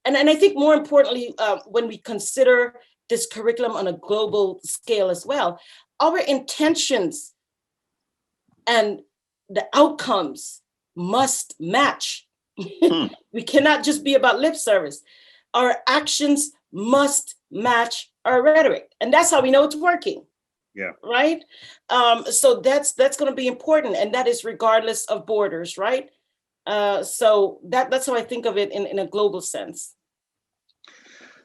And I think more importantly, when we consider this curriculum on a global scale as well, our intentions and the outcomes must match. We cannot just be about lip service. Our actions must match our rhetoric. And that's how we know it's working. Yeah. Right. So that's going to be important. And that is regardless of borders. Right. So that's how I think of it in a global sense.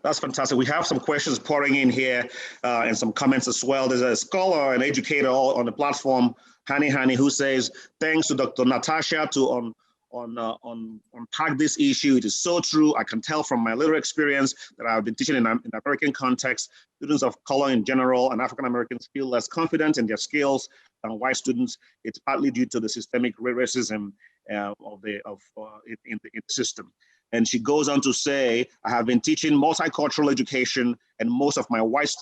That's fantastic. We have some questions pouring in here and some comments as well. There's a scholar and educator on the platform, Hani, who says, thanks to Dr. Natasha to unpack this issue. It is so true. I can tell from my little experience that I've been teaching in an American context, students of color in general and African Americans feel less confident in their skills than white students. It's partly due to the systemic racism in the system. And she goes on to say, I have been teaching multicultural education, and most of my white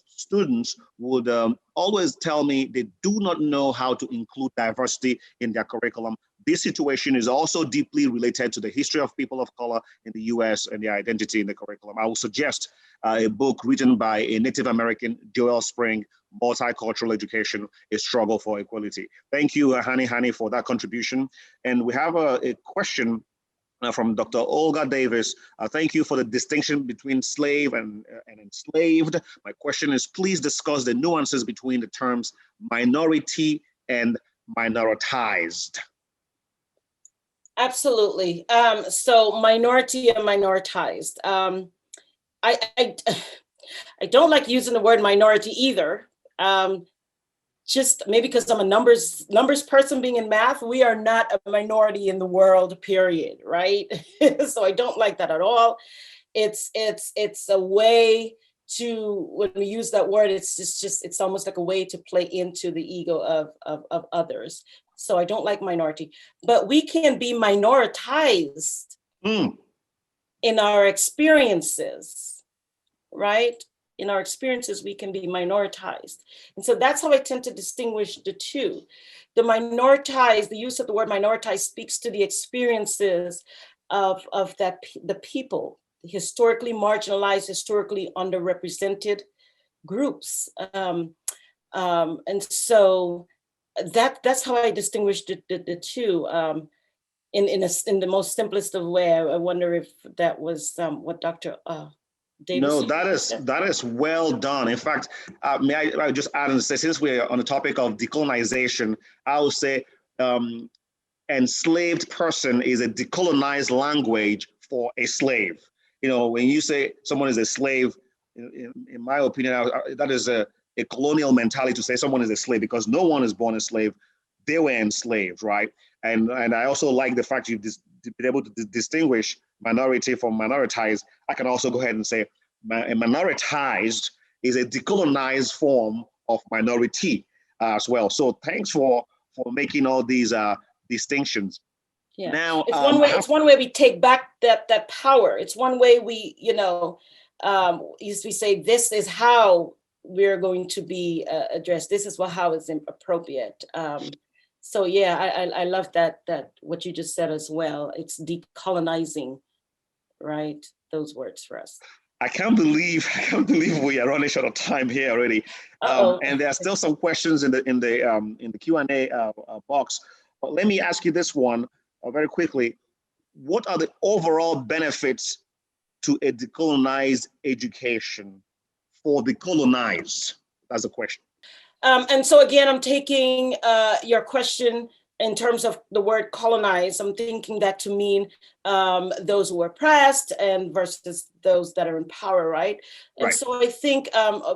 students would always tell me they do not know how to include diversity in their curriculum. This situation is also deeply related to the history of people of color in the US and their identity in the curriculum. I will suggest a book written by a Native American, Joel Spring, Multicultural Education, A Struggle for Equality. Thank you, Hani, for that contribution. And we have a question from Dr. Olga Davis. Thank you for the distinction between slave and enslaved. My question is, please discuss the nuances between the terms minority and minoritized. Absolutely. So minority and minoritized. I don't like using the word minority either. Just maybe because I'm a numbers person being in math, we are not a minority in the world, period, right? So I don't like that at all. It's a way to, when we use that word, it's almost like a way to play into the ego of others. So I don't like minority, but we can be minoritized in our experiences, right? In our experiences, we can be minoritized. And so that's how I tend to distinguish the two. The minoritized, the use of the word minoritized speaks to the experiences of the people, historically marginalized, historically underrepresented groups. And so that's how I distinguish the two in the most simplest of way. I wonder if that was what Dr. Davis. No, that is well done. In fact, may I just add and say, since we're on the topic of decolonization, I would say enslaved person is a decolonized language for a slave. You know, when you say someone is a slave, in my opinion, that is a colonial mentality to say someone is a slave, because no one is born a slave. They were enslaved, right? And I also like the fact you've been able to distinguish minority from minoritized. I can also go ahead and say a minoritized is a decolonized form of minority as well. So thanks for making all these distinctions. Yeah. Now, it's one way we take back that power. It's one way we, we say, this is how we're going to be addressed. This is how it's appropriate. So yeah, I love that what you just said as well. It's decolonizing, right? Those words for us. I can't believe we are running short of time here already. And there are still some questions in the Q&A box. But let me ask you this one very quickly. What are the overall benefits to a decolonized education for the colonized? That's the question. And so again, I'm taking your question in terms of the word colonized. I'm thinking that to mean those who are oppressed and versus those that are in power, right? And so I think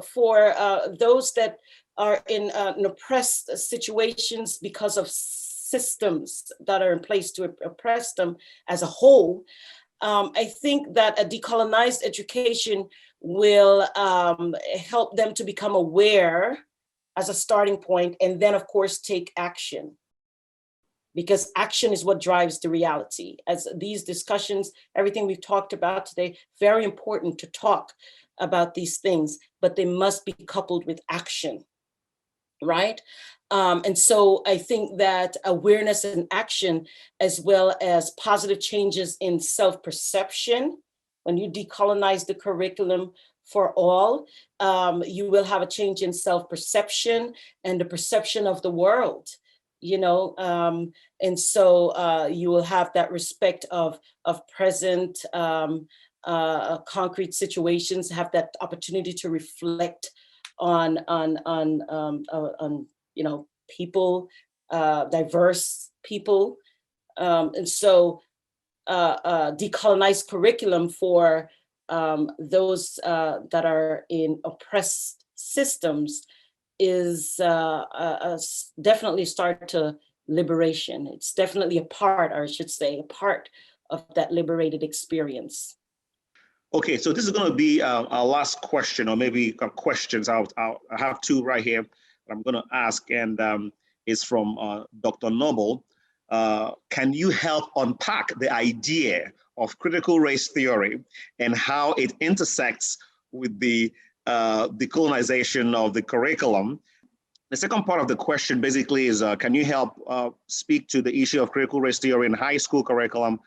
for those that are in oppressed situations because of systems that are in place to oppress them as a whole, I think that a decolonized education will help them to become aware as a starting point, and then of course take action, because action is what drives the reality. As these discussions, everything we've talked about today, very important to talk about these things, but they must be coupled with action, right? And so I think that awareness and action, as well as positive changes in self-perception, when you decolonize the curriculum for all, you will have a change in self-perception and the perception of the world, and so you will have that respect of present concrete situations, have that opportunity to reflect on people, diverse people, and so decolonized curriculum for those that are in oppressed systems is definitely start to liberation. It's definitely a part, or I should say, a part of that liberated experience. Okay, so this is going to be our last question, or maybe questions. I have two right here that I'm going to ask, and it's from Dr. Noble. Can you help unpack the idea of critical race theory and how it intersects with the decolonization of the curriculum? The second part of the question basically is, can you help speak to the issue of critical race theory in high school curriculum?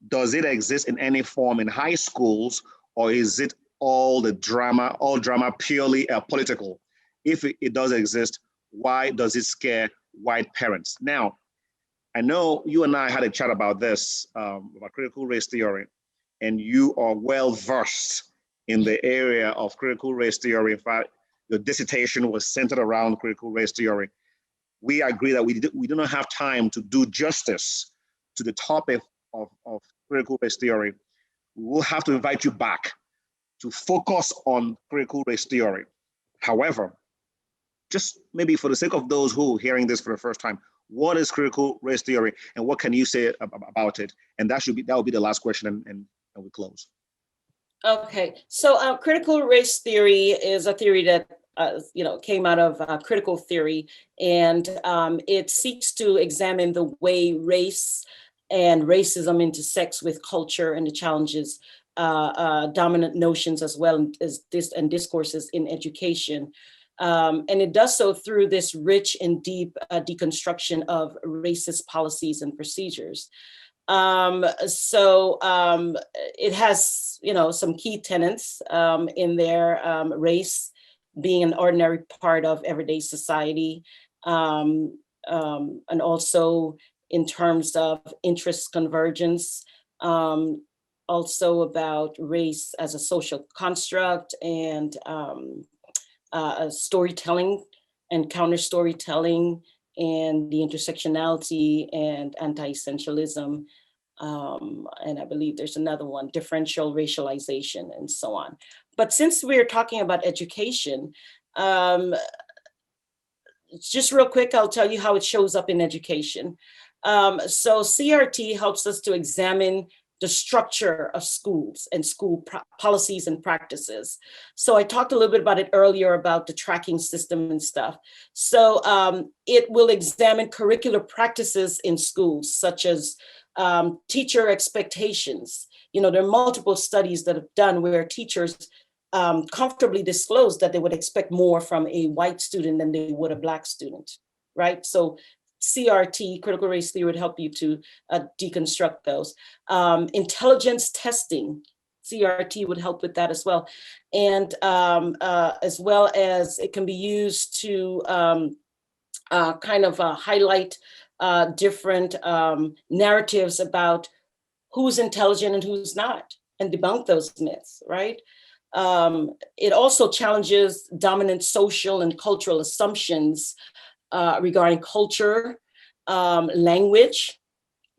Does it exist in any form in high schools, or is it all drama purely political? If it does exist, why does it scare white parents? Now, I know you and I had a chat about this, about critical race theory, and you are well versed in the area of critical race theory. In fact, your dissertation was centered around critical race theory. We agree that we do not have time to do justice to the topic of critical race theory. We will have to invite you back to focus on critical race theory. However, just maybe for the sake of those who are hearing this for the first time, what is critical race theory and what can you say about it? And that will be the last question, and we close. Okay, so critical race theory is a theory that came out of critical theory, and it seeks to examine the way race and racism intersects with culture and the challenges, dominant notions as well as discourses in education. And it does so through this rich and deep deconstruction of racist policies and procedures. So it has, some key tenets in there, race being an ordinary part of everyday society, and also in terms of interest convergence, also about race as a social construct, and storytelling and counter storytelling, and the intersectionality and anti-essentialism. And I believe there's another one, differential racialization, and so on. But since we're talking about education, just real quick, I'll tell you how it shows up in education. So CRT helps us to examine the structure of schools and school policies and practices. So I talked a little bit about it earlier about the tracking system and stuff. So it will examine curricular practices in schools, such as teacher expectations. There are multiple studies that have done where teachers comfortably disclose that they would expect more from a white student than they would a Black student, right? So CRT, critical race theory, would help you to deconstruct those. Intelligence testing, CRT would help with that as well. And as well as it can be used to highlight different narratives about who's intelligent and who's not, and debunk those myths, right? It also challenges dominant social and cultural assumptions regarding culture, language,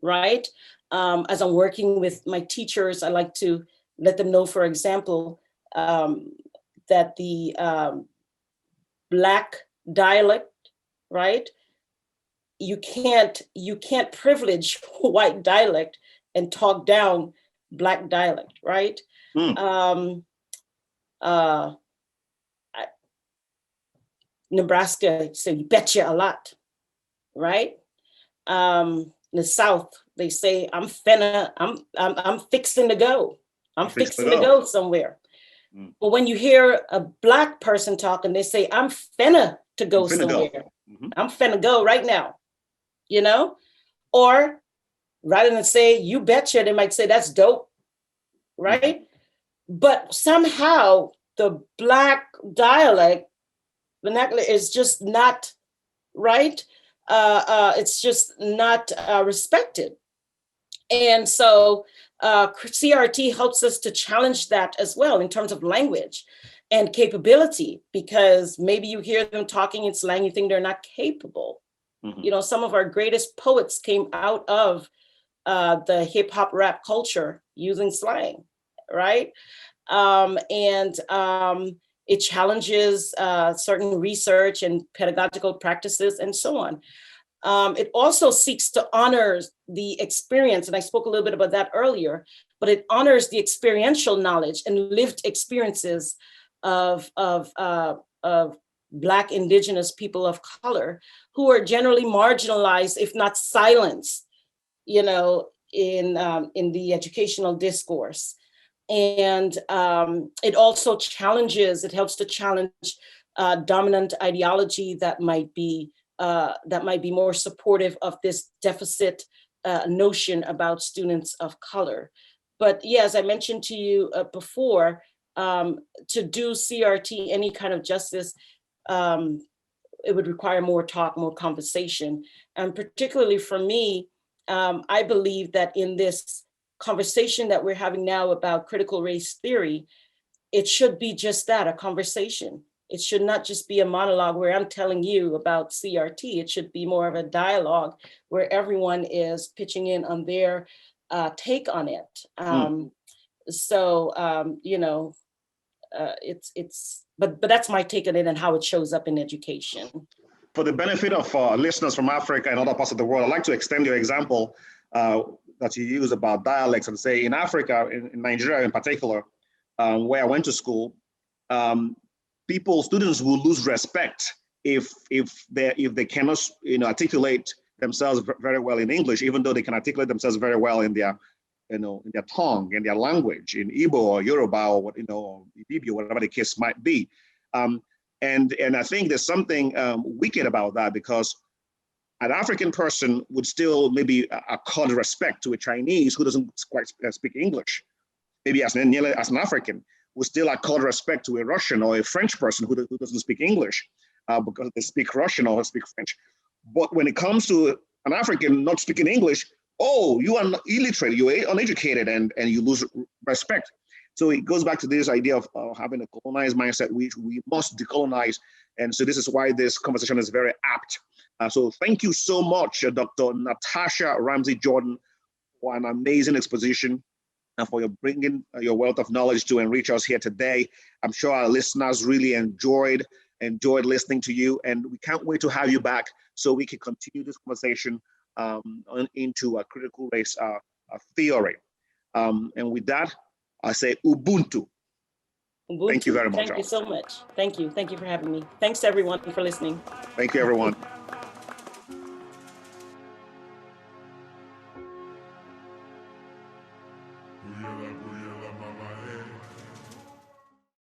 right? As I'm working with my teachers, I like to let them know, for example, that the Black dialect, right? You can't privilege white dialect and talk down Black dialect, right? Nebraska, so you betcha a lot, right? In the South, they say, I'm fixing to go. I'm fixing to go somewhere. But when you hear a Black person talking, they say, I'm finna to go somewhere. I'm finna go right now, you know? Or rather than say, you betcha, they might say, that's dope, right? But somehow the Black dialect vernacular is just not right. It's just not respected. And so CRT helps us to challenge that as well in terms of language and capability, because maybe you hear them talking in slang, you think they're not capable. You know, some of our greatest poets came out of the hip hop rap culture using slang, right? It challenges certain research and pedagogical practices and so on. It also seeks to honor the experience, and I spoke a little bit about that earlier, but it honors the experiential knowledge and lived experiences of Black, Indigenous people of color who are generally marginalized, if not silenced, you know, in the educational discourse. And it also challenges, it helps to challenge dominant ideology that might be more supportive of this deficit notion about students of color. But yeah, as I mentioned to you before, to do CRT any kind of justice, it would require more talk, more conversation. And particularly for me, I believe that in this conversation that we're having now about critical race theory, it should be just that, a conversation. It should not just be a monologue where I'm telling you about CRT. It should be more of a dialogue where everyone is pitching in on their take on it. You know, but that's my take on it and how it shows up in education. For the benefit of listeners from Africa and other parts of the world, I'd like to extend your example that you use about dialects and say in Africa, in Nigeria in particular, where I went to school, students will lose respect if they cannot, you know, articulate themselves very well in English, even though they can articulate themselves very well in their, you know, in their tongue, in their language, in Igbo or Yoruba or, you know, Ibibio, whatever the case might be. And I think there's something wicked about that, because an African person would still maybe accord respect to a Chinese who doesn't quite speak English. Maybe as an African, would still accord respect to a Russian or a French person who doesn't speak English because they speak Russian or speak French. But when it comes to an African not speaking English, oh, you are illiterate, you're uneducated, and you lose respect. So it goes back to this idea of having a colonized mindset, which we must decolonize. And so this is why this conversation is very apt. So thank you so much, Dr. Natasha Ramsey Jordan, for an amazing exposition and for your bringing your wealth of knowledge to enrich us here today. I'm sure our listeners really enjoyed listening to you, and we can't wait to have you back so we can continue this conversation into a critical race theory. And with that, I say Ubuntu. Thank you very much. Thank you so much. Thank you. Thank you for having me. Thanks everyone for listening. Thank you, everyone.